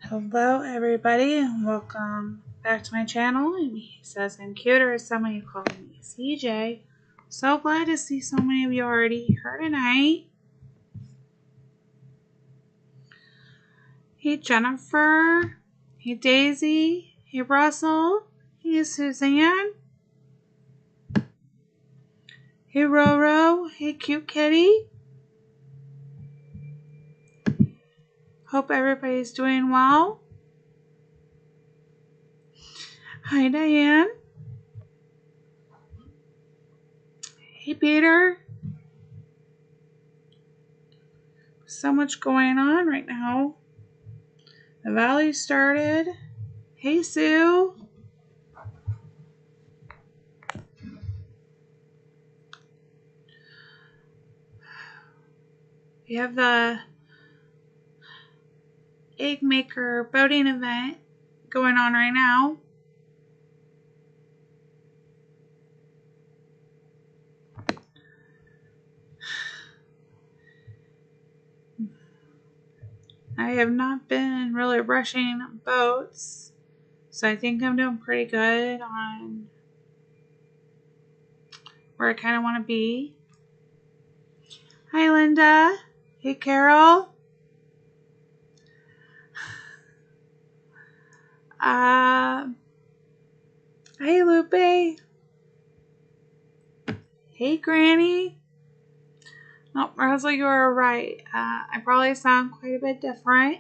Hello everybody and welcome back to my channel. I'm Hesezimcute, or as some of you call me, CJ. So glad to see so many of you already here tonight. Hey Jennifer, hey Daisy, hey Russell, hey Suzanne, hey Roro, hey Cute Kitty. Hope everybody's doing well. Hi Diane. Hey Peter. So much going on right now. The valley started. Hey Sue. We have the egg maker boating event going on right now. I have not been really rushing boats, so I think I'm doing pretty good on where I kind of want to be. Hi Linda. Hey Carol. Hey Lupe. Hey Granny. Oh, Rosa, you are right. I probably sound quite a bit different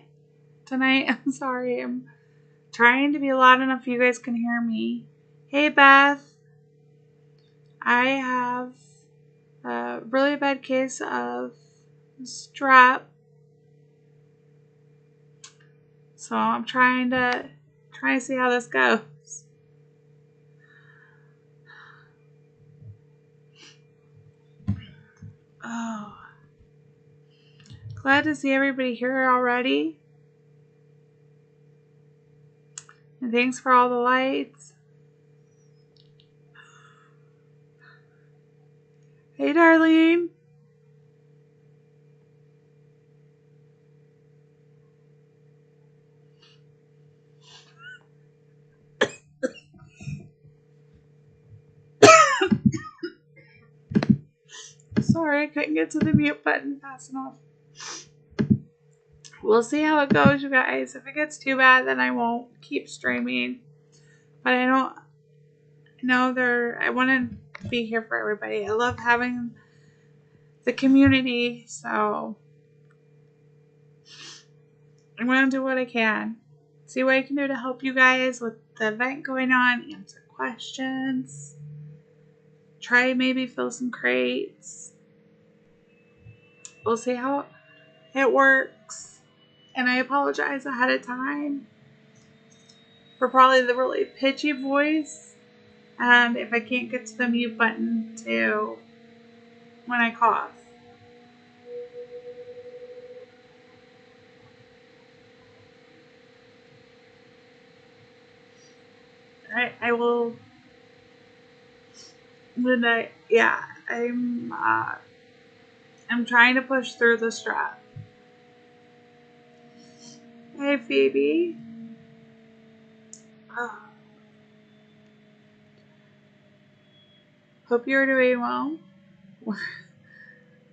tonight. I'm sorry. I'm trying to be loud enough so you guys can hear me. Hey Beth. I have a really bad case of strep, so I'm trying to see how this goes. Oh, glad to see everybody here already, and thanks for all the lights. Hey Darlene. Sorry, I couldn't get to the mute button fast enough. We'll see how it goes, you guys. If it gets too bad, then I won't keep streaming. But I want to be here for everybody. I love having the community, so I'm going to do what I can. See what I can do to help you guys with the event going on, answer questions, try maybe fill some crates. We'll see how it works. And I apologize ahead of time for probably the really pitchy voice, and if I can't get to the mute button too when I cough. I will. I'm trying to push through the strap. Hey Phoebe. Oh. Hope you're doing well.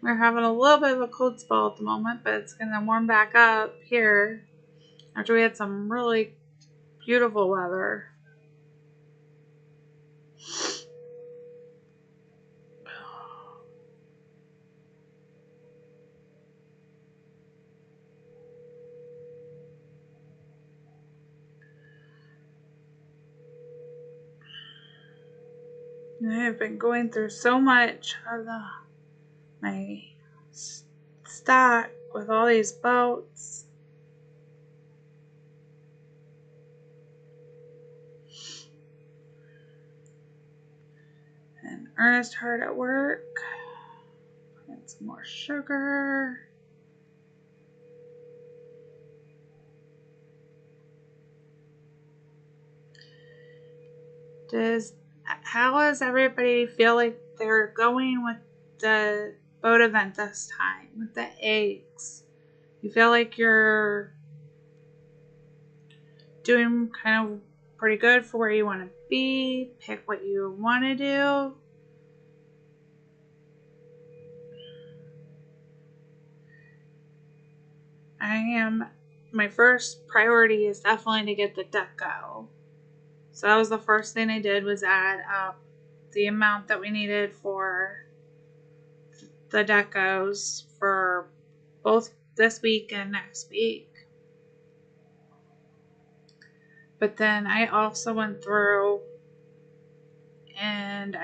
We're having a little bit of a cold spell at the moment, but it's going to warm back up here after we had some really beautiful weather. I've been going through so much of my stock with all these boats. And Ernest hard at work. And some more sugar. How does everybody feel like they're going with the boat event this time with the eggs? You feel like you're doing kind of pretty good for where you want to be. Pick what you want to do. My first priority is definitely to get the Deco. So that was the first thing I did, was add up the amount that we needed for the Decos for both this week and next week. But then I also went through and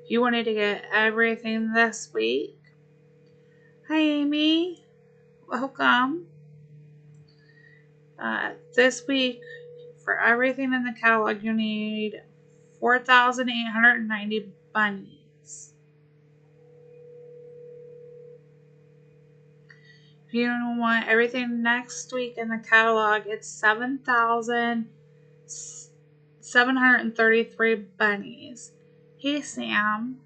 you wanted to get everything this week. Hi, Amy. Welcome. This week, for everything in the catalog, you need 4,890 bunnies. If you want everything next week in the catalog, it's 7,733 bunnies. Hey, Sam.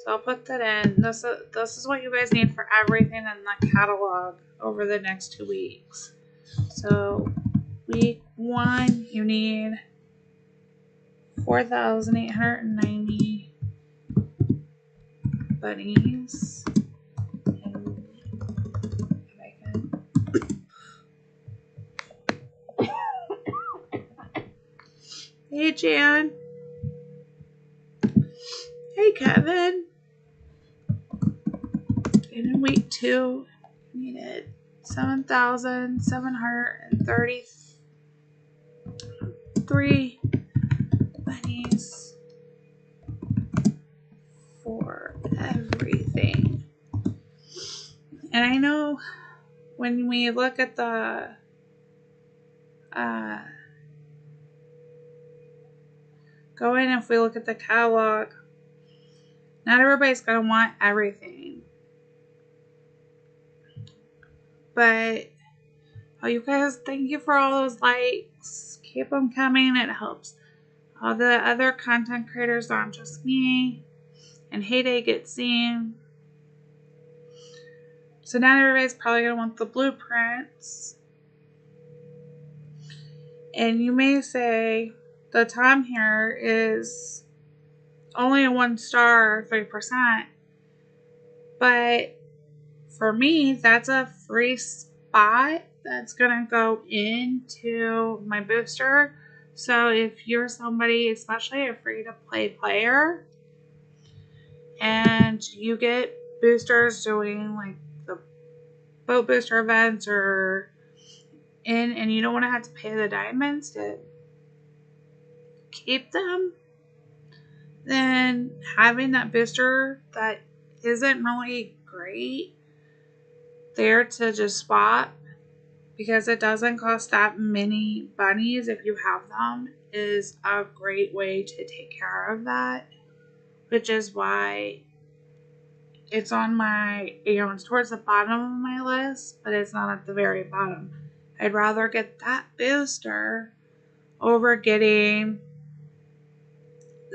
So I'll put that in. This is what you guys need for everything in the catalog over the next 2 weeks. So week 1, you need 4,890 bunnies. And if I can. Hey, Jan. Hey, Kevin. And in week 2, you needed 7,733 bunnies for everything. And I know when we look at the if we look at the catalog, not everybody's going to want everything. But, oh, you guys, thank you for all those likes. Keep them coming. It helps all the other content creators, not just me. And Heyday gets seen. So now everybody's probably going to want the blueprints. And you may say, the Tom here is only a 1 star, 3%. But for me, that's a free spot that's going to go into my booster. So if you're somebody, especially a free-to-play player, and you get boosters doing like the boat booster events and you don't want to have to pay the diamonds to keep them, then having that booster that isn't really great there to just swap, because it doesn't cost that many bunnies if you have them, is a great way to take care of that. Which is why it's on my, it's towards the bottom of my list, but it's not at the very bottom. I'd rather get that booster over getting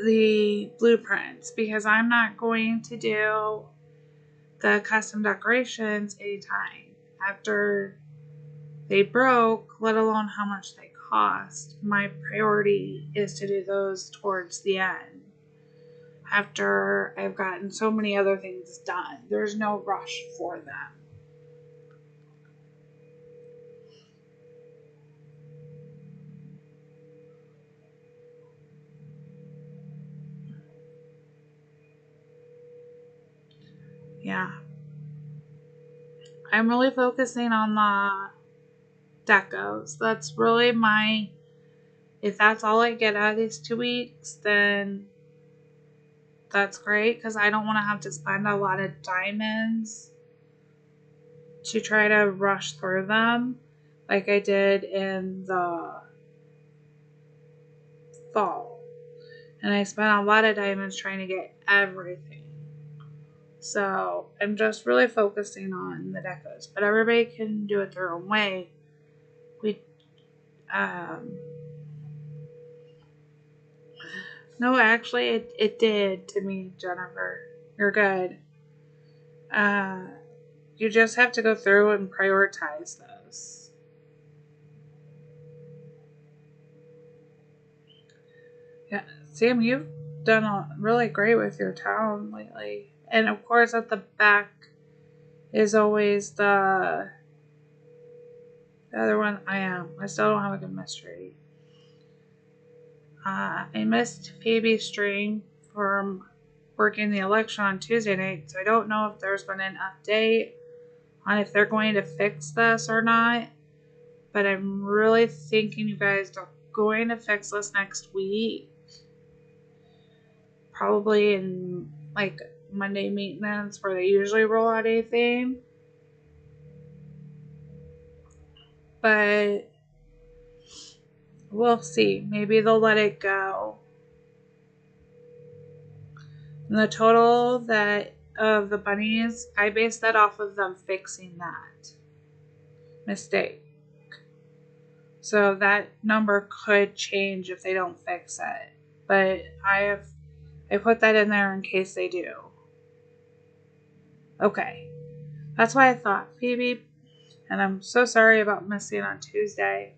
the blueprints, because I'm not going to do the custom decorations anytime after they broke, let alone how much they cost. My priority is to do those towards the end, after I've gotten so many other things done. There's no rush for them. Yeah. I'm really focusing on the decos. That's really if that's all I get out of these 2 weeks, then that's great, because I don't want to have to spend a lot of diamonds to try to rush through them like I did in the fall. And I spent a lot of diamonds trying to get everything. So I'm just really focusing on the decos. But everybody can do it their own way. No, actually, it did to me, Jennifer. You're good. You just have to go through and prioritize those. goes. Yeah, Sam, you've done really great with your town lately. And of course, at the back is always the other one. I still don't have a good mystery. I missed Phoebe's stream from working the election on Tuesday night, so I don't know if there's been an update on if they're going to fix this or not. But I'm really thinking you guys are going to fix this next week. Probably in like Monday maintenance where they usually roll out anything. But we'll see. Maybe they'll let it go. And the total that of the bunnies, I based that off of them fixing that mistake. So that number could change if they don't fix it. But I put that in there in case they do. Okay. That's why I thought, Phoebe, and I'm so sorry about missing on Tuesday.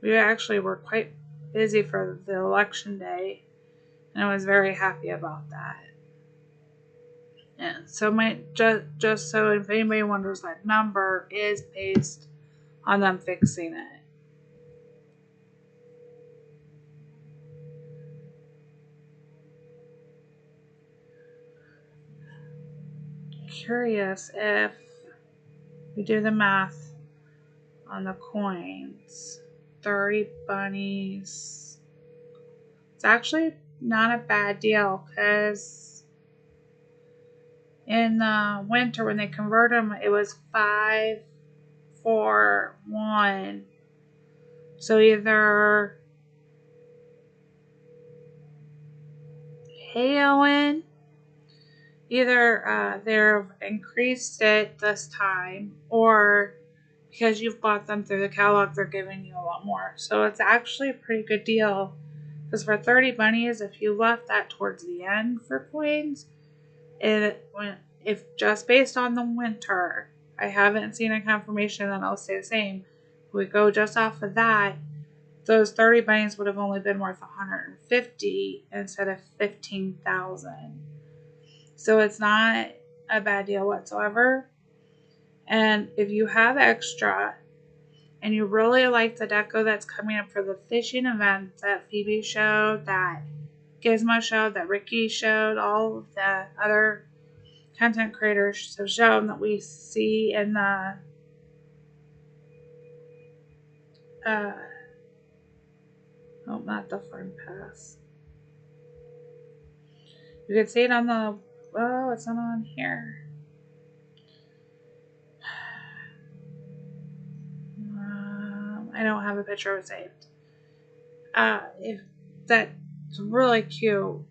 We actually were quite busy for the election day, and I was very happy about that. And so just so if anybody wonders, that number is based on them fixing it. Curious if we do the math on the coins. 30 bunnies. It's actually not a bad deal because in the winter when they convert them, it was 5, 4, 1. So either Owen, they've increased it this time, or because you've bought them through the catalog, they're giving you a lot more. So it's actually a pretty good deal. Because for 30 bunnies, if you left that towards the end for coins, if just based on the winter, I haven't seen a confirmation that I'll stay the same. If we go just off of that, those 30 bunnies would have only been worth 150 instead of 15,000. So it's not a bad deal whatsoever. And if you have extra and you really like the deco that's coming up for the fishing event that Phoebe showed, that Gizmo showed, that Ricky showed, all of the other content creators have shown that we see in the not the front pass. You can see it on the, it's not on here. I don't have a picture of it saved. If that's really cute,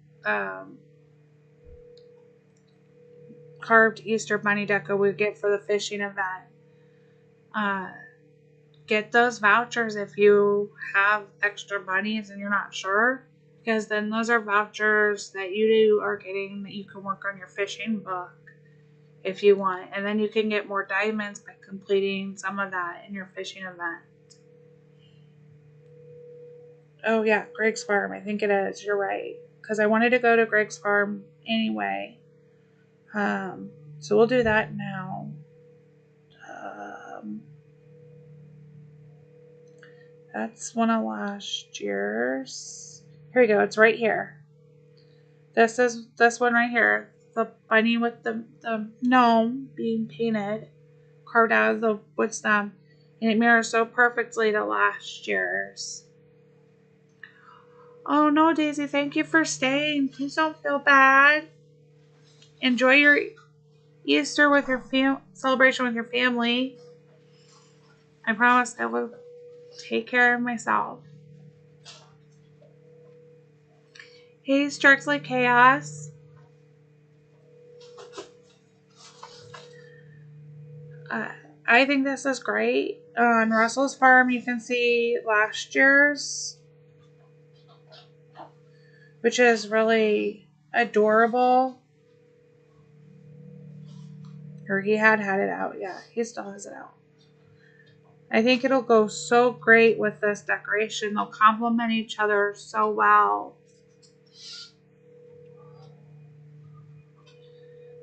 carved Easter bunny deco we get for the fishing event. Get those vouchers if you have extra bunnies and you're not sure, because then those are vouchers that you are getting that you can work on your fishing book if you want, and then you can get more diamonds by completing some of that in your fishing event. Oh yeah, Greg's Farm, I think it is, you're right, because I wanted to go to Greg's Farm anyway. So we'll do that now. That's one of last year's. Here we go. It's right here. This is this one right here. The bunny with the gnome being painted, carved out of the wood stump, and it mirrors so perfectly to last year's. Oh no, Daisy! Thank you for staying. Please don't feel bad. Enjoy your Easter with your celebration with your family. I promise I will take care of myself. Hey, Strictly Chaos. I think this is great. On Russell's Farm, you can see last year's, which is really adorable. Or he had it out. Yeah, he still has it out. I think it'll go so great with this decoration. They'll complement each other so well.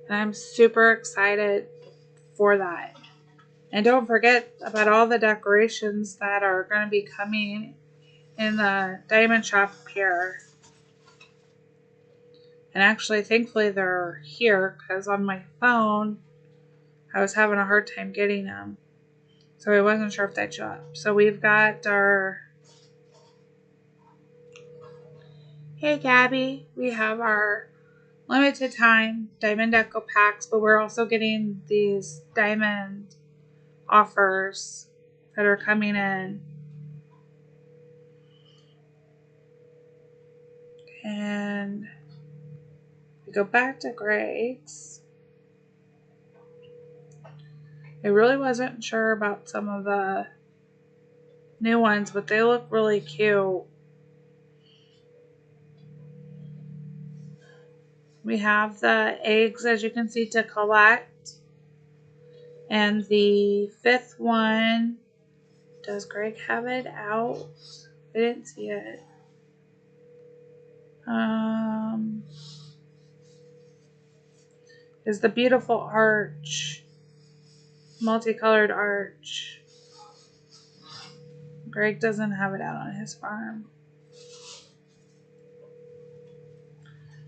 And I'm super excited for that. And don't forget about all the decorations that are going to be coming in the diamond shop here. And actually, thankfully, they're here because on my phone, I was having a hard time getting them. So I wasn't sure if they'd show up. So we've got our... Hey, Gabby. We have our limited time Diamond Deco packs, but we're also getting these diamond offers that are coming in. And we go back to Greg's. I really wasn't sure about some of the new ones, but they look really cute. We have the eggs, as you can see, to collect. And the fifth one, does Greg have it out? I didn't see it. Is the beautiful arch, multicolored arch. Greg doesn't have it out on his farm.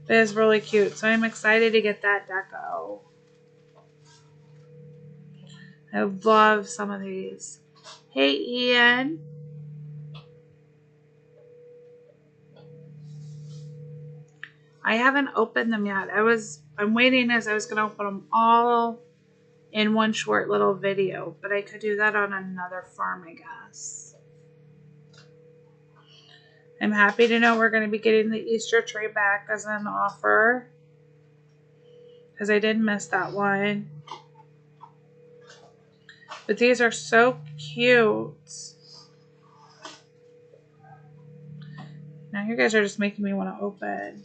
It is really cute, so I'm excited to get that deco. I love some of these. Hey, Ian. I haven't opened them yet. I'm waiting as I was going to open them all in one short little video, but I could do that on another farm, I guess. I'm happy to know we're going to be getting the Easter tree back as an offer, because I did miss that one. But these are so cute. Now you guys are just making me want to open.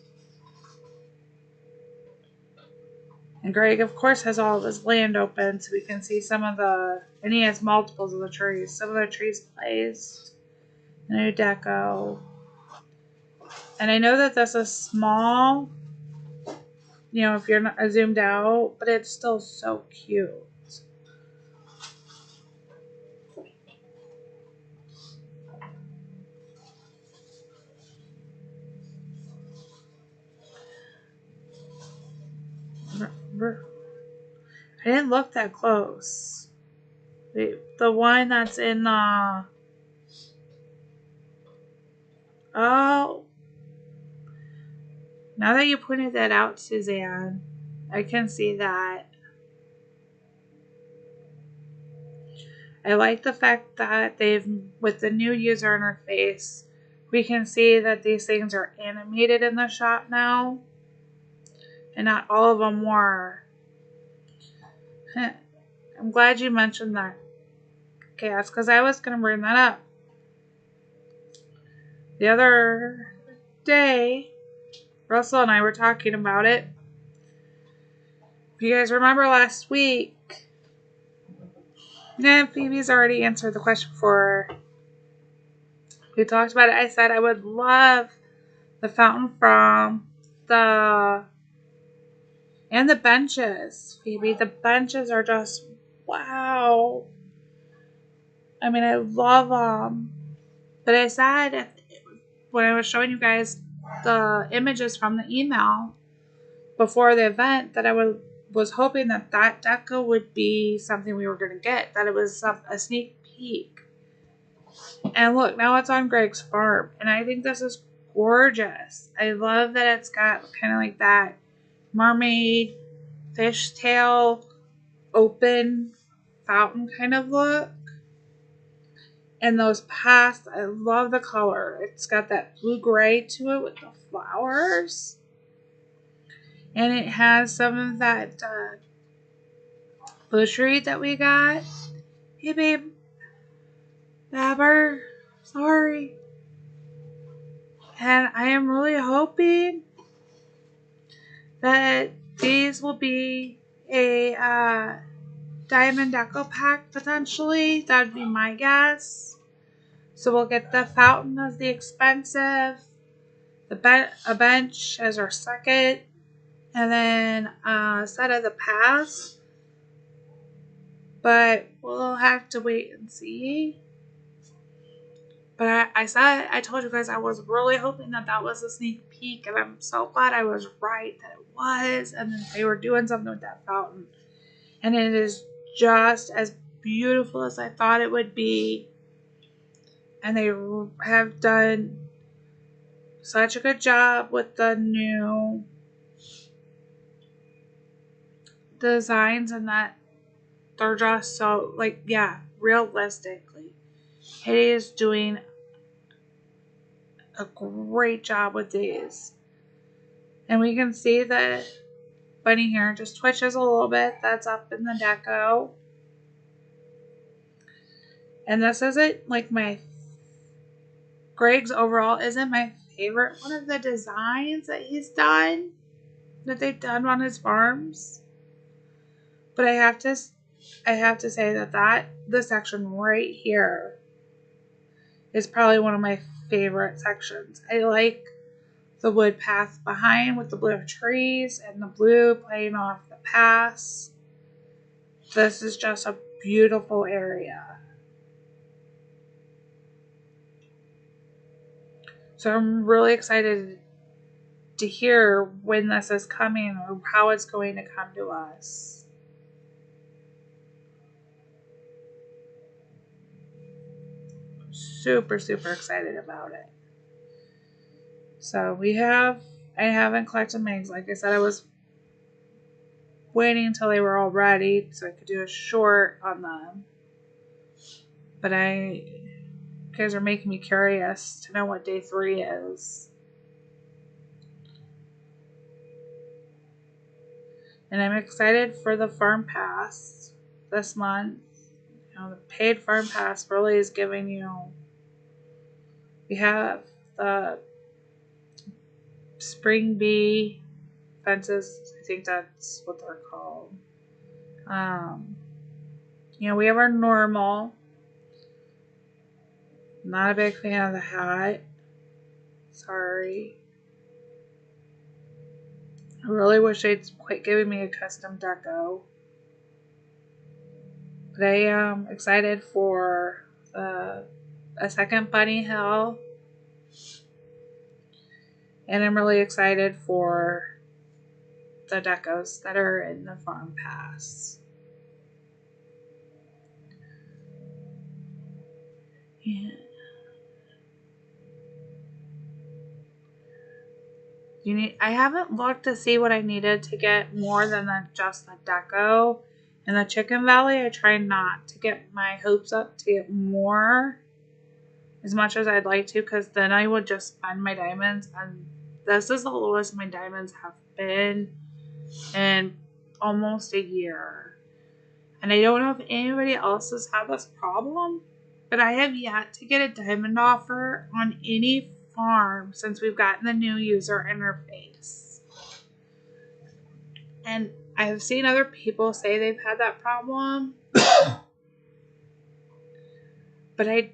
And Greg, of course, has all of his land open so we can see some of the... And he has multiples of the trees. Some of the trees placed. New deco. And I know that this is small, you know, if you're not zoomed out, but it's still so cute. I didn't look that close. The one that's in the... Oh. Now that you pointed that out, Suzanne, I can see that. I like the fact that with the new user interface, we can see that these things are animated in the shop now. And not all of them were. I'm glad you mentioned that, Cass, because I was going to bring that up. The other day, Russell and I were talking about it. If you guys remember last week, Phoebe's already answered the question before we talked about it. I said I would love the fountain from and the benches, Phoebe. The benches are just wow. I mean, I love them. But I said when I was showing you guys the images from the email before the event that I was hoping that deco would be something we were going to get, that it was a sneak peek. And look, now it's on Greg's farm, and I think this is gorgeous. I love that it's got kind of like that mermaid fishtail open fountain kind of look. And those paths, I love the color. It's got that blue-gray to it with the flowers. And it has some of that butchery that we got. Hey, babe. Babber. Sorry. And I am really hoping that these will be a diamond deco pack potentially. That would be my guess. So we'll get the fountain as the expensive, a bench as our second, and then a set of the pass. But we'll have to wait and see. But I told you guys I was really hoping that that was a sneak peek, and I'm so glad I was right that it was, and then they were doing something with that fountain. And it is just as beautiful as I thought it would be. And they have done such a good job with the new designs, and that they're just so, like, yeah, realistically, it is doing a great job with these. And we can see the bunny here just twitches a little bit. That's up in the deco. And this isn't like Greg's overall isn't my favorite one of the designs that he's done, that they've done on his farms. But I have to say that this section right here is probably one of my favorite sections. I like the wood path behind with the blue trees and the blue playing off the paths. This is just a beautiful area. So I'm really excited to hear when this is coming or how it's going to come to us. Super, super excited about it. So I haven't collected my eggs. Like I said, I was waiting until they were all ready so I could do a short on them. But you guys are making me curious to know what day 3 is. And I'm excited for the farm pass this month. You know, the paid farm pass really is giving you. We have the spring bee fences. I think that's what they're called. You know, we have our normal. Not a big fan of the hat. Sorry. I really wish they'd quit giving me a custom deco. But I am excited for a second bunny hill. And I'm really excited for the decos that are in the farm pass. Yeah. I haven't looked to see what I needed to get more than just the deco. In the Chicken Valley, I try not to get my hopes up to get more as much as I'd like to, because then I would just spend my diamonds, and this is the lowest my diamonds have been in almost a year. And I don't know if anybody else has had this problem, but I have yet to get a diamond offer on any farm since we've gotten the new user interface. And I have seen other people say they've had that problem, but I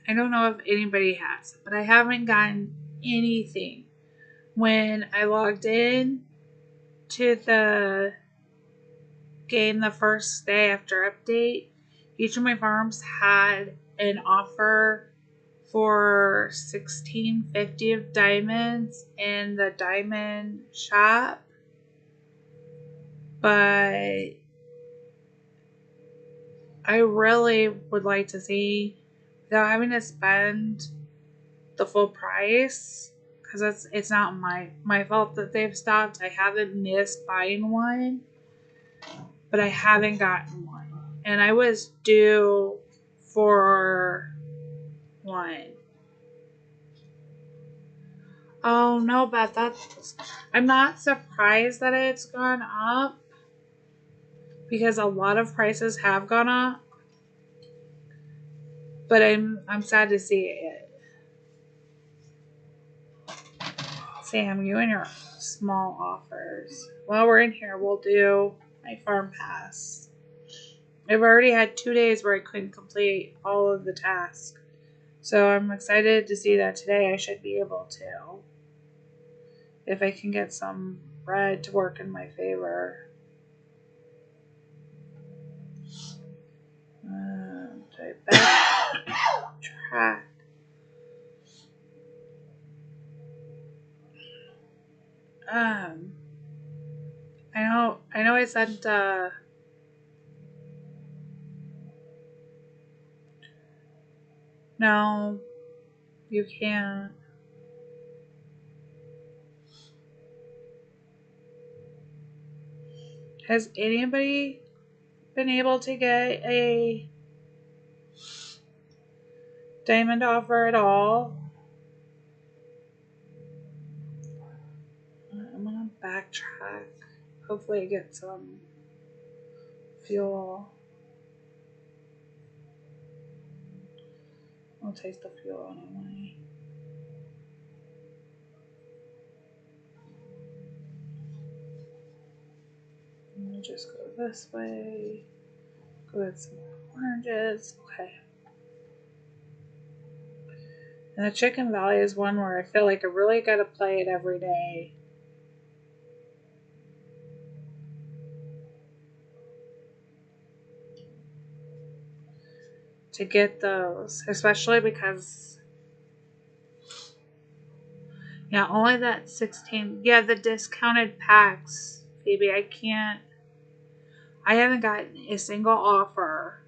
don't know if anybody has. But I haven't gotten anything. When I logged in to the game the first day after update, each of my farms had an offer for $16.50 of diamonds in the diamond shop. But I really would like to see, without having to spend the full price, because it's not my fault that they've stopped. I haven't missed buying one, but I haven't gotten one. And I was due for one. Oh no, Beth, I'm not surprised that it's gone up, because a lot of prices have gone up. But I'm sad to see it. Sam, you and your small offers. While we're in here, we'll do my farm pass. I've already had 2 days where I couldn't complete all of the tasks. So I'm excited to see that today I should be able to. If I can get some bread to work in my favor. Backtrack. I know I sent no, you can't. Has anybody been able to get a diamond offer at all? I'm gonna backtrack. Hopefully I get some fuel. I'll taste the fuel anyway. Let me just go this way. Go get some oranges. Okay. And the Chicken Valley is one where I feel like I really gotta play it every day. To get those, especially because only that 16. Yeah, the discounted packs, Phoebe. I haven't gotten a single offer.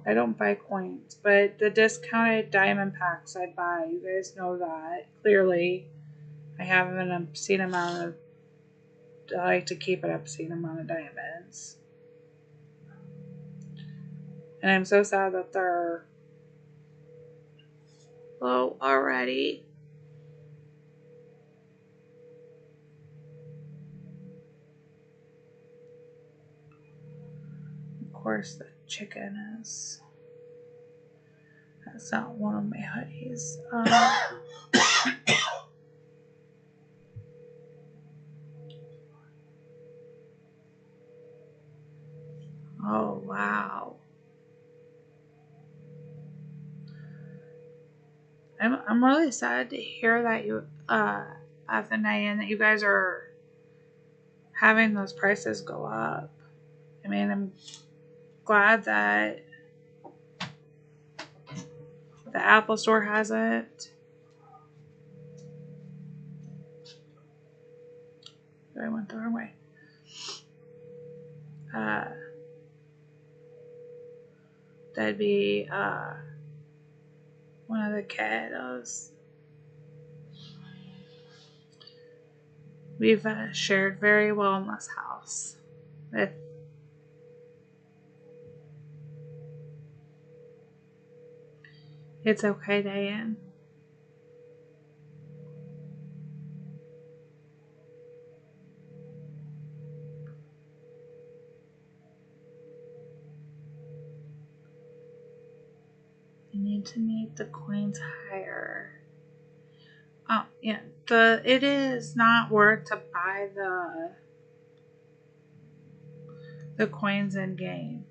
I don't buy coins, but the discounted diamond packs I buy. You guys know that clearly. I have an obscene amount of. I like to keep an obscene amount of diamonds, and I'm so sad that they're low already. Of course, the chicken is. That's not one of my hoodies. Oh, wow. I'm really sad to hear that you, Athenian, that you guys are having those prices go up. I mean, I'm glad that the Apple Store has it. I went the wrong way. That'd be one of the kiddos. We've shared very well in this house. It's okay, Diane. You need to make the coins higher. Oh, yeah. It is not worth to buy the coins in game.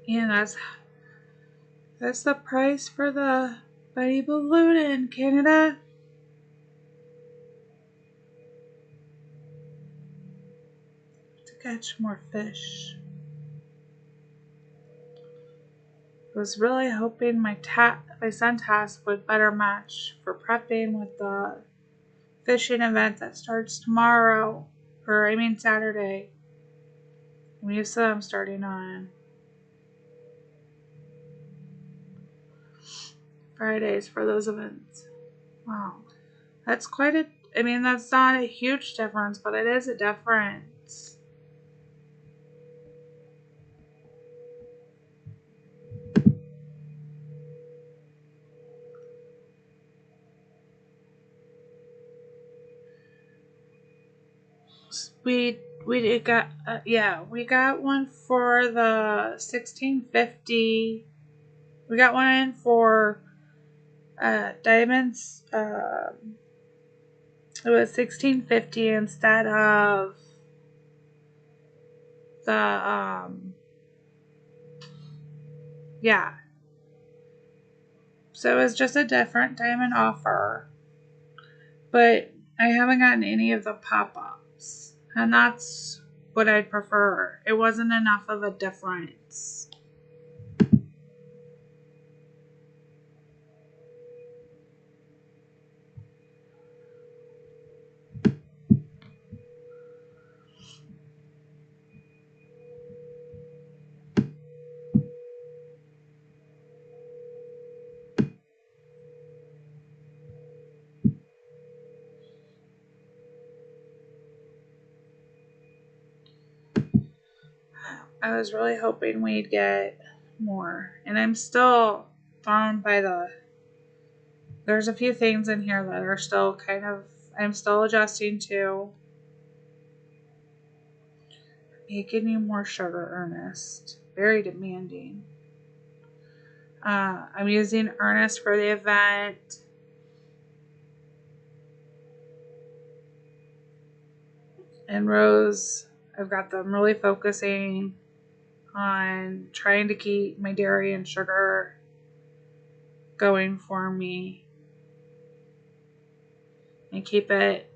Yeah, that's the price for the Buddy Balloon in Canada. To catch more fish. I was really hoping my sun task would better match for prepping with the fishing event that starts tomorrow. Saturday. I'm used to them starting on Fridays for those events. Wow. That's quite a, I mean, that's not a huge difference, but it is a difference. We got we got one for the 1650. We got one for diamonds. It was 1650 instead of the yeah. So it was just a different diamond offer, but I haven't gotten any of the pop-ups, and that's what I'd prefer. It wasn't enough of a difference. I was really hoping we'd get more, and I'm still thrown by there's a few things in here that are still I'm still adjusting to. Hey, give me more sugar, Ernest. Very demanding. I'm using Ernest for the event. And Rose, I've got them really focusing on trying to keep my dairy and sugar going for me and keep it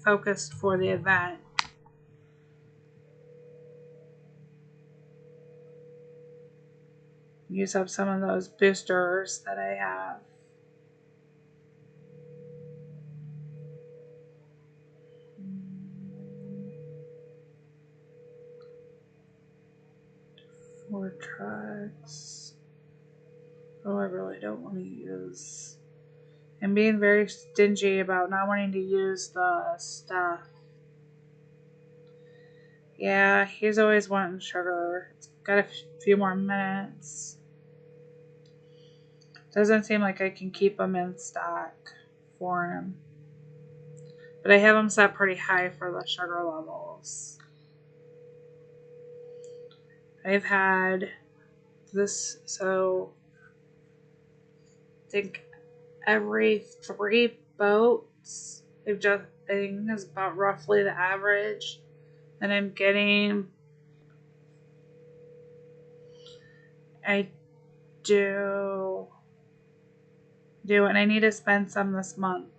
focused for the event. Use up some of those boosters that I have. Four trucks. Oh, I really don't want to use. I'm being very stingy about not wanting to use the stuff. Yeah, he's always wanting sugar. It's got a few more minutes. Doesn't seem like I can keep them in stock for him. But I have them set pretty high for the sugar levels. I've had this, so I think every 3 boats, I think is about roughly the average that I'm getting. I do, and I need to spend some this month.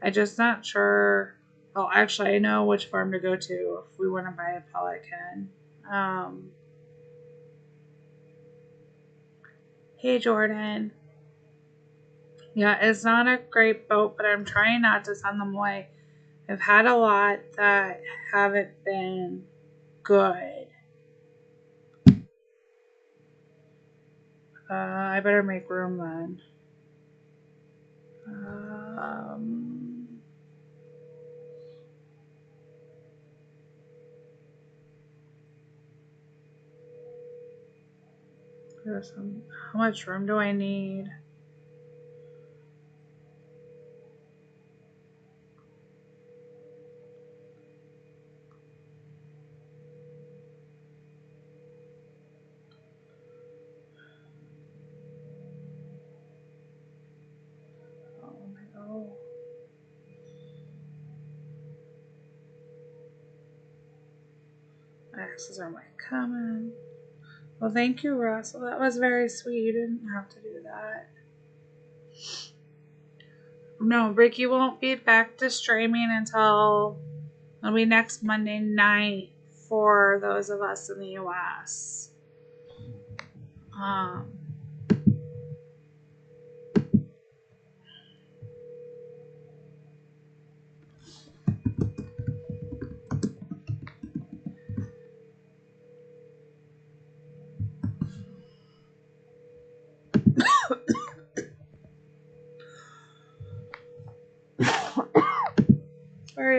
I'm just not sure. Well, actually, I know which farm to go to if we want to buy a pelican. Hey, Jordan. Yeah, it's not a great boat, but I'm trying not to send them away. I've had a lot that haven't been good. I better make room then. How much room do I need? Oh my god. Axes are my common. Well, thank you, Russell. That was very sweet. You didn't have to do that. No, Ricky won't be back to streaming until it'll be next Monday night for those of us in the US.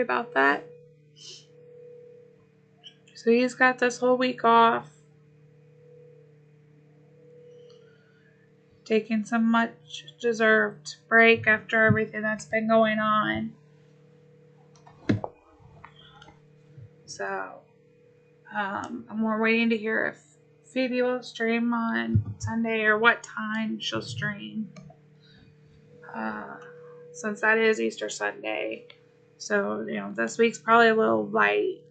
about that. So he's got this whole week off, taking some much deserved break after everything that's been going on. So we're waiting to hear if Phoebe will stream on Sunday or what time she'll stream. Since that is Easter Sunday. So, this week's probably a little light.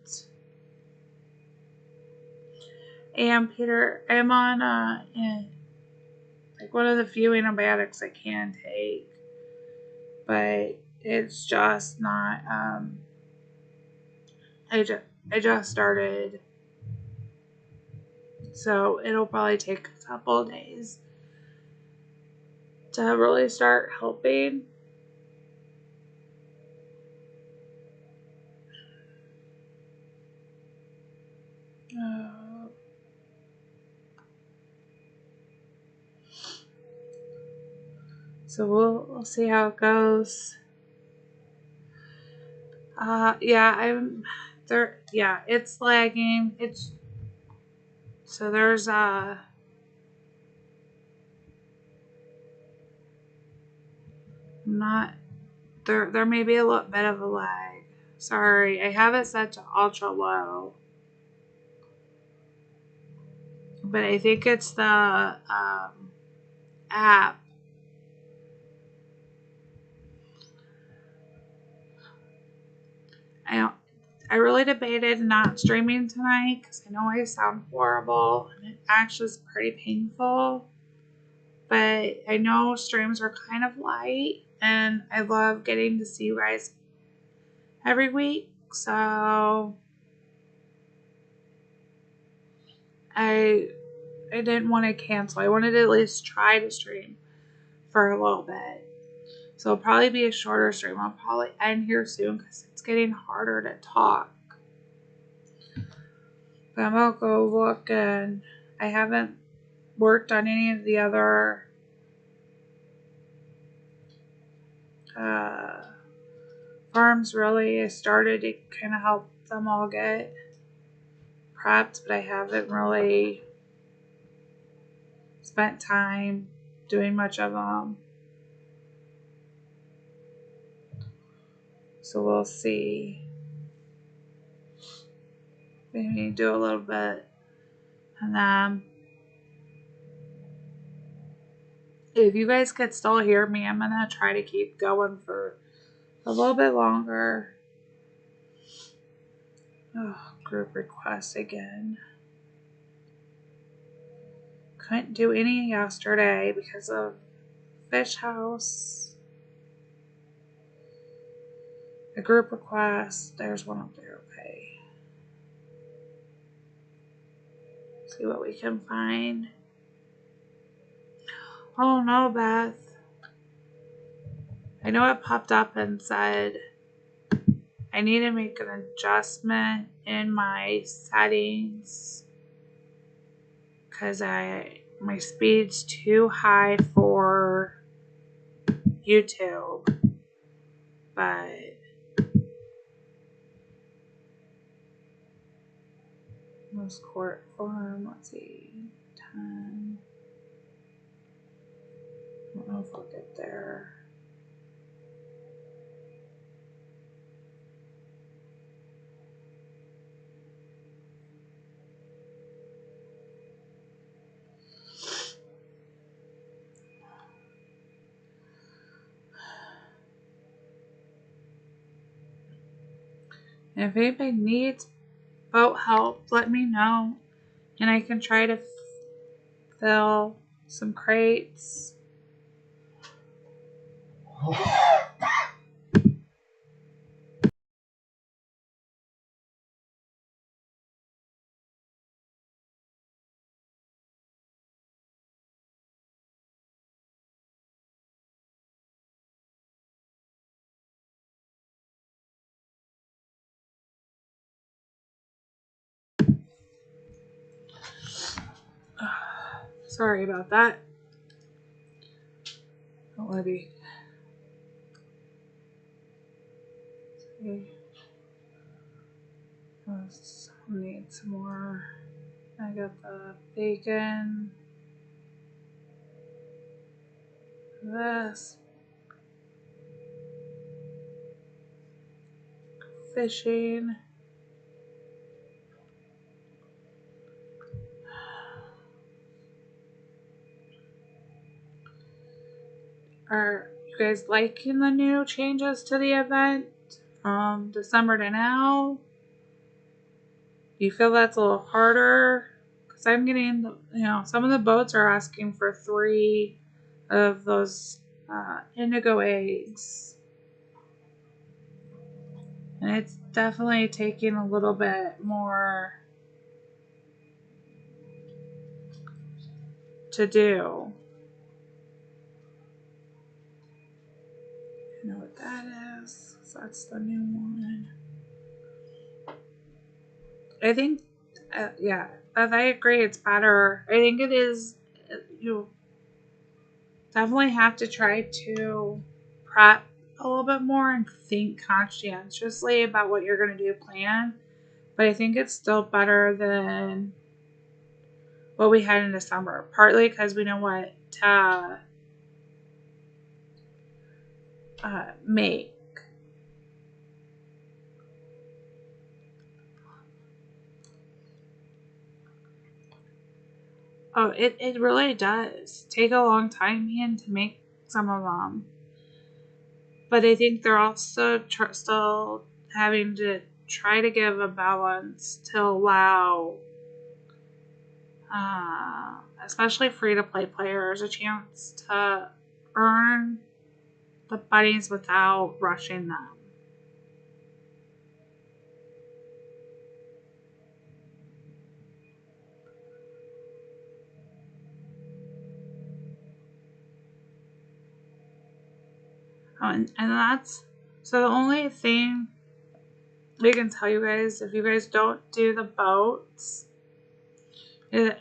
And Peter, I'm on like one of the few antibiotics I can take. But it's just not I just started. So it'll probably take a couple of days to really start helping. So we'll see how it goes. I'm there. Yeah, it's lagging. There's not there. There may be a little bit of a lag. Sorry, I have it set to ultra low, but I think it's the app. I really debated not streaming tonight because I know I sound horrible and it actually is pretty painful. But I know streams are kind of light and I love getting to see you guys every week. So I didn't want to cancel. I wanted to at least try to stream for a little bit. So it'll probably be a shorter stream. I'll probably end here soon because it's getting harder to talk. But I'm going to go look, and I haven't worked on any of the other farms really. I started to kind of help them all get prepped, but I haven't really spent time doing much of them. So we'll see. Maybe do a little bit. And if you guys could still hear me, I'm going to try to keep going for a little bit longer. Oh, group requests again. Couldn't do any yesterday because of Fish House. A group request. There's one up there. Okay. See what we can find. Oh no, Beth. I know it popped up and said I need to make an adjustment in my settings because my speed's too high for YouTube. But most court form, let's see, 10. I don't know if I'll get there. If anybody needs boat help, let me know. And I can try to fill some crates. Sorry about that. Don't want to be. See. Need some more. I got the bacon. This. Fishing. Are you guys liking the new changes to the event from December to now? Do you feel that's a little harder? Because I'm getting, some of the boats are asking for 3 of those indigo eggs. And it's definitely taking a little bit more to do. I know what that is. So that's the new one. I think, yeah, I agree. It's better. I think it is. You definitely have to try to prep a little bit more and think conscientiously about what you're going to do, plan. But I think it's still better than what we had in December. Partly because we know what to make. Oh, it really does take a long time, man, to make some of them. But I think they're also still having to try to give a balance to allow, especially free-to-play players, a chance to earn the bunnies without rushing them. And that's so the only thing we can tell you guys, if you guys don't do the boats,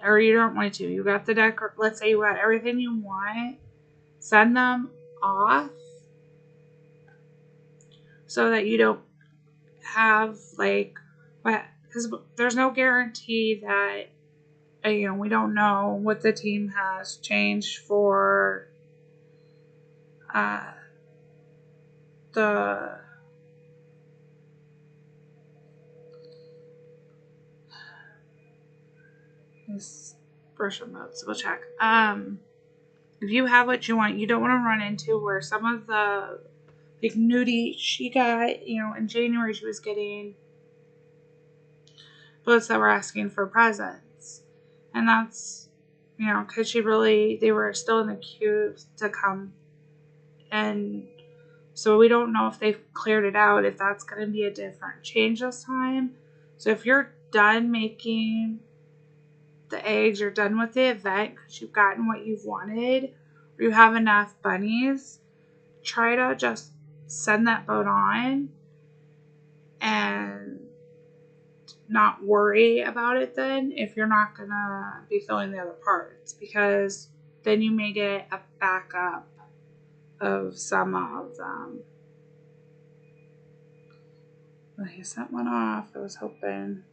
or you don't want to, you got the deck, let's say you got everything you want, send them off so that you don't have because there's no guarantee that we don't know what the team has changed for the version modes. We'll check. If you have what you want, you don't want to run into where some of the nudie she got, in January she was getting boats that were asking for presents. And that's, because they were still in the queue to come. And so we don't know if they've cleared it out, if that's going to be a different change this time. So if you're done making the eggs, you're done with the event because you've gotten what you've wanted, or you have enough bunnies, try to just send that boat on and not worry about it then if you're not going to be filling the other parts, because then you may get a backup of some of them. I sent one off. I was hoping.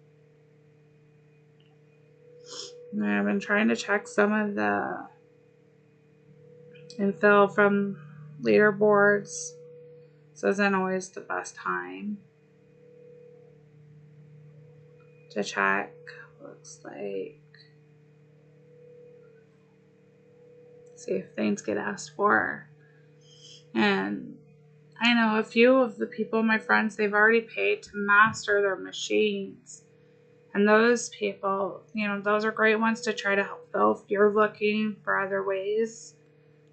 And I've been trying to check some of the info from leaderboards. So it's not always the best time to check. Looks like. See if things get asked for. And I know a few of the people, my friends, they've already paid to master their machines. And those people, those are great ones to try to help fill if you're looking for other ways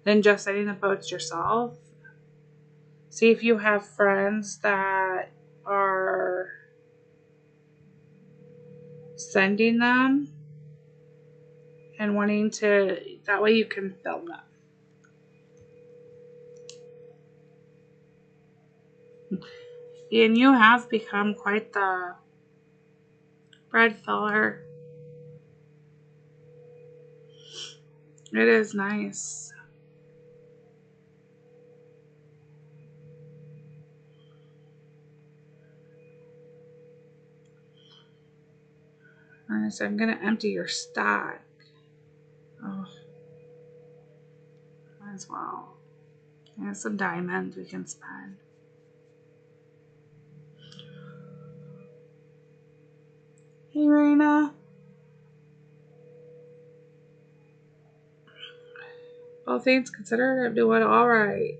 than just setting the boats yourself. See if you have friends that are sending them and wanting to, that way you can film them. And you have become quite the bread filler. It is nice. Alright, so I'm going to empty your stack. Oh, might as well. There's some diamonds we can spend. Hey, Raina. All things considered, I'm doing alright.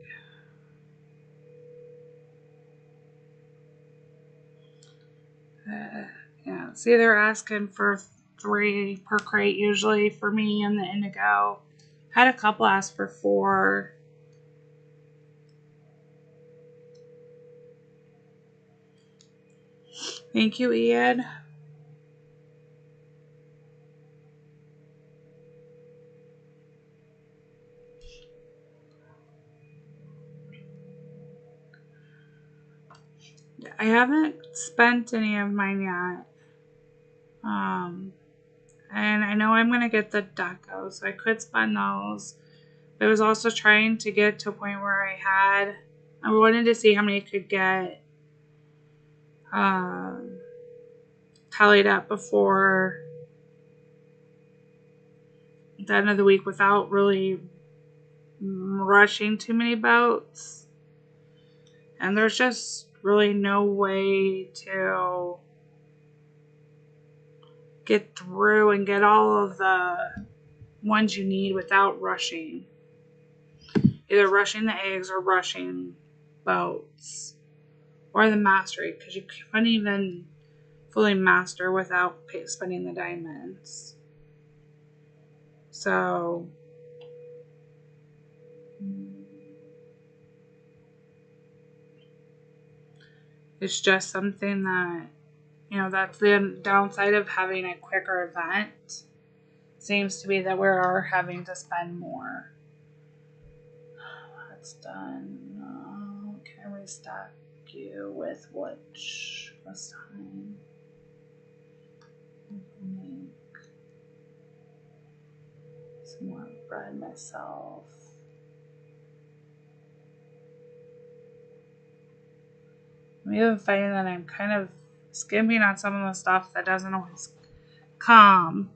Yeah, see, they're asking for 3 per crate usually for me and the indigo. Had a couple ask for 4. Thank you, Ian. I haven't spent any of mine yet. And I know I'm going to get the Deco, so I could spend those. But I was also trying to get to a point where I wanted to see how many I could get tallied up before the end of the week without really rushing too many boats. And there's just really no way to get through and get all of the ones you need without rushing. Either rushing the eggs or rushing boats. Or the mastery, because you can't even fully master without spending the diamonds. So it's just something that, that's the downside of having a quicker event. Seems to be that we are having to spend more. That's done. Can I restock you with which this time? Make some more bread myself. I'm even finding that I'm kind of skimping on some of the stuff that doesn't always come.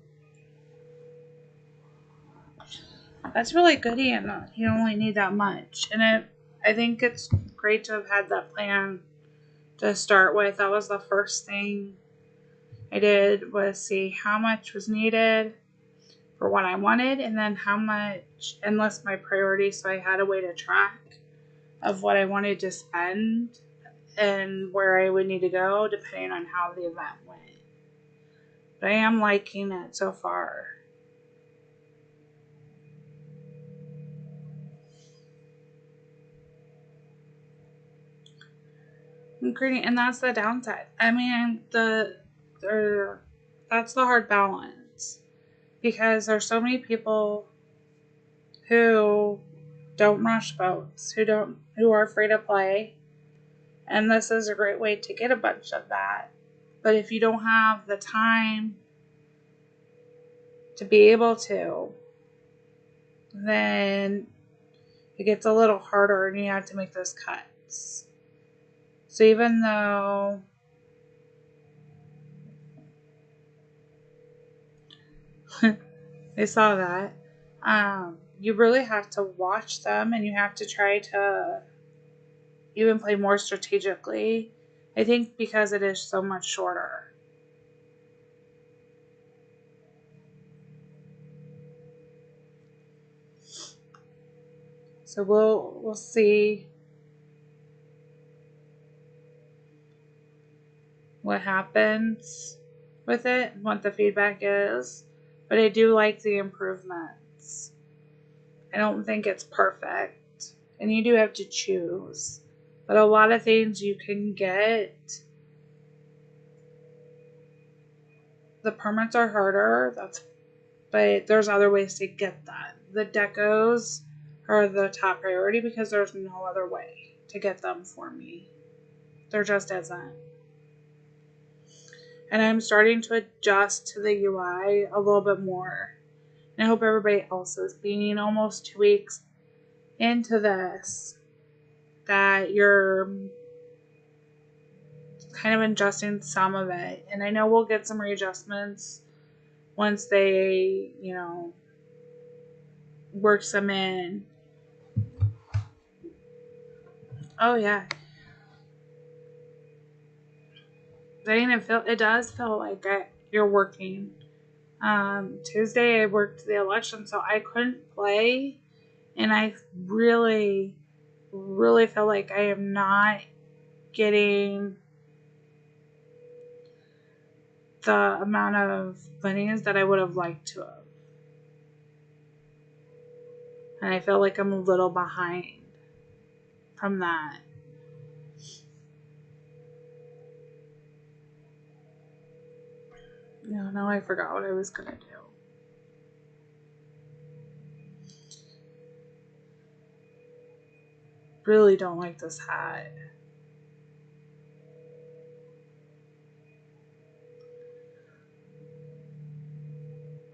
That's really good, Anna. You only need that much. And I think it's great to have had that plan to start with. That was the first thing I did, was see how much was needed for what I wanted, and then how much, and list my priorities, so I had a way to track of what I wanted to spend and where I would need to go depending on how the event went. But I am liking it so far. And that's the downside. I mean, that's the hard balance, because there's so many people who don't rush boats, who are free to play, and this is a great way to get a bunch of that. But if you don't have the time to be able to, then it gets a little harder and you have to make those cuts. So even though they saw that, you really have to watch them, and you have to try to even play more strategically. I think because it is so much shorter. So we'll see what happens with it, what the feedback is. But I do like the improvements. I don't think it's perfect. And you do have to choose. But a lot of things you can get. The permits are harder, but there's other ways to get that. The decos are the top priority because there's no other way to get them for me. There just isn't. And I'm starting to adjust to the UI a little bit more. And I hope everybody else is, being almost 2 weeks into this, that you're kind of adjusting some of it. And I know we'll get some readjustments once they, work some in. Oh yeah. It does feel like you're working. Tuesday I worked the election, so I couldn't play, and I really, really feel like I am not getting the amount of winnings that I would have liked to have. And I feel like I'm a little behind from that. Now I forgot what I was going to do. Really don't like this hat.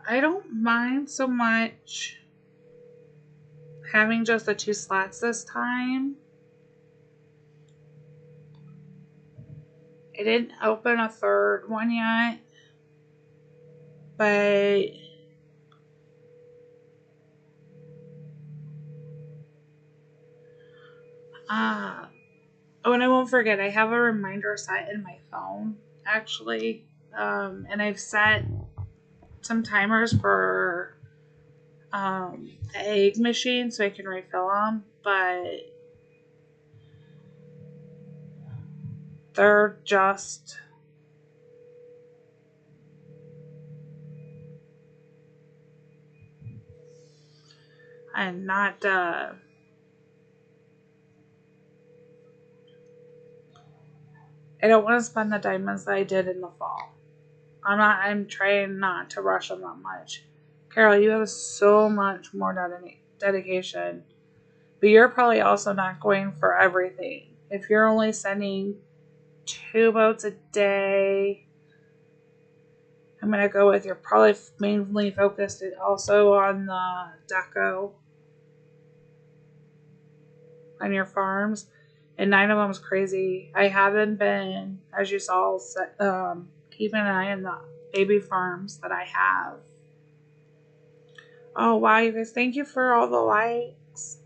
I don't mind so much having just the 2 slats this time. I didn't open a third one yet, but oh, and I won't forget, I have a reminder set in my phone, actually, and I've set some timers for the egg machine so I can refill them, but they're just and not I don't want to spend the diamonds that I did in the fall. I'm trying not to rush them that much. Carol, you have so much more dedication, but you're probably also not going for everything. If you're only sending 2 boats a day, I'm going to go with you're probably mainly focused also on the deco on your farms, and 9 of them is crazy. I haven't been, as you saw, keeping an eye on the baby farms that I have. Oh wow, you guys, thank you for all the likes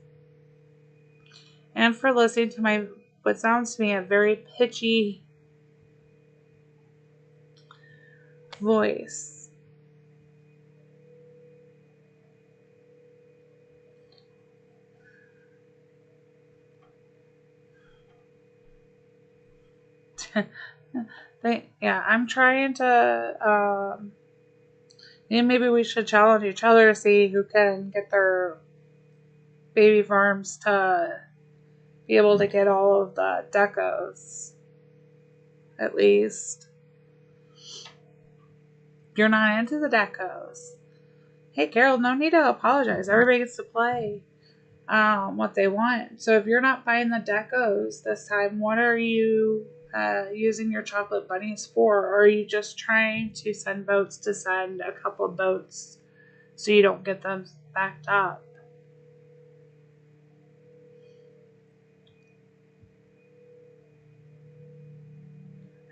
and for listening to my what sounds to me a very pitchy voice. I'm trying to maybe we should challenge each other to see who can get their baby farms to be able to get all of the decos, at least. You're not into the decos. Hey, Carol, no need to apologize. Everybody gets to play what they want. So if you're not buying the decos this time, what are you using your chocolate bunnies for? Or are you just trying to send boats to send a couple of boats so you don't get them backed up?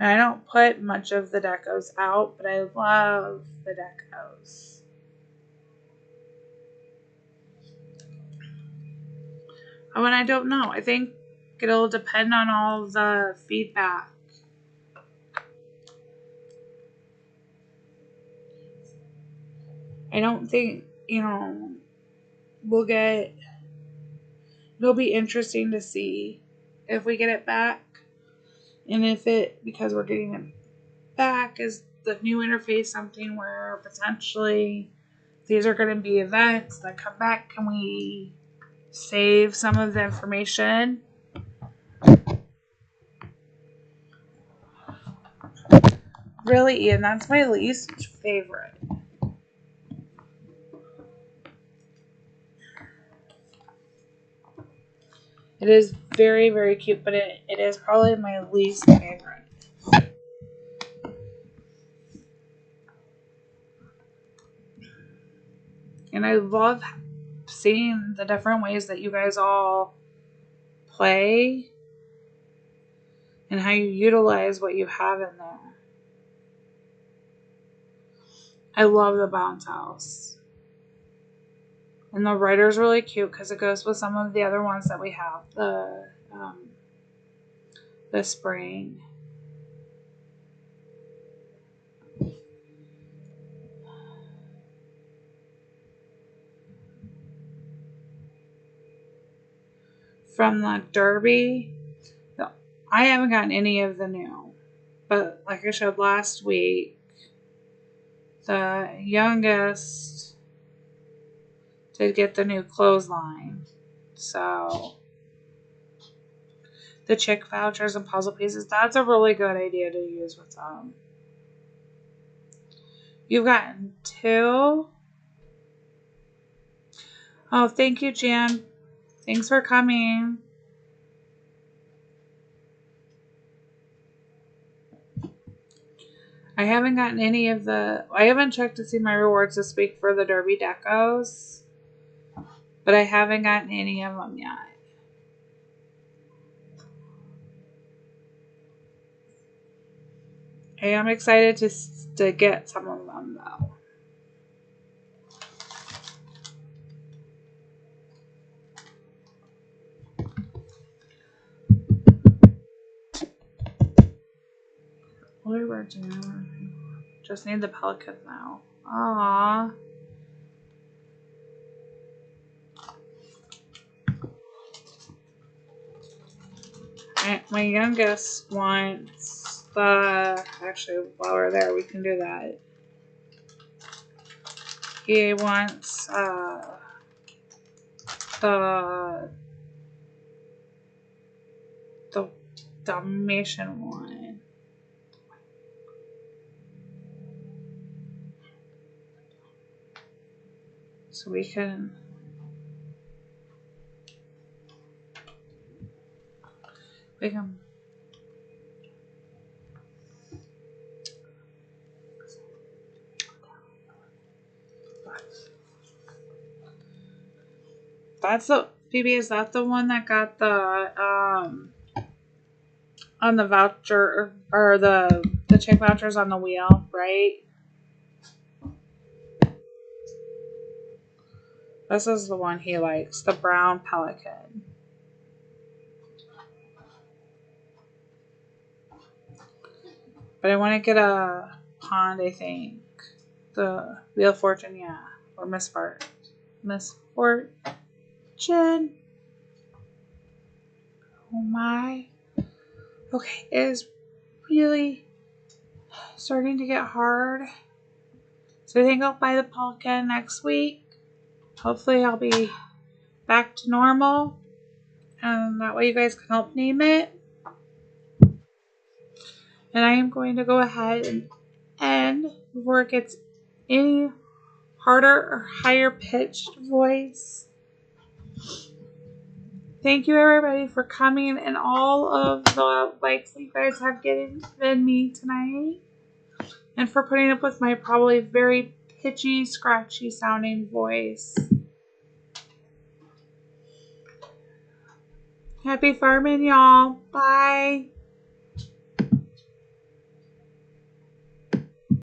And I don't put much of the decos out, but I love the decos. Oh, and I don't know. I think it'll depend on all the feedback. I don't think, it'll be interesting to see if we get it back. And if because we're getting it back, is the new interface something where potentially these are going to be events that come back? Can we save some of the information? Really, Ian, that's my least favorite. It is very, very cute, but it is probably my least favorite. And I love seeing the different ways that you guys all play and how you utilize what you have in there. I love the bounce house. And the rider's really cute because it goes with some of the other ones that we have. The spring. From the Derby, I haven't gotten any of the new. But like I showed last week, the youngest did get the new clothesline. So the chick vouchers and puzzle pieces, that's a really good idea to use with them. You've gotten 2. Oh, thank you, Jan. Thanks for coming. I haven't gotten any of I haven't checked to see my rewards this week for the Derby Decos, but I haven't gotten any of them yet. I am excited to get some of them though. Just need the pelicans now. Aww. My youngest wants actually, while we're there, we can do that. He wants the Dalmatian one. So we can that's the Phoebe, is that the one that got the on the voucher or the check vouchers on the wheel, right? This is the one he likes, the brown pelican. But I want to get a pond, I think. The Wheel of Fortune, yeah. Or Miss Fortune. Oh my. Okay, it is really starting to get hard. So I think I'll buy the pelican next week. Hopefully I'll be back to normal. And that way you guys can help name it. And I am going to go ahead and end before it gets any harder or higher pitched voice. Thank you everybody for coming and all of the likes you guys have given me tonight. And for putting up with my probably very pitchy, scratchy sounding voice. Happy farming, y'all. Bye.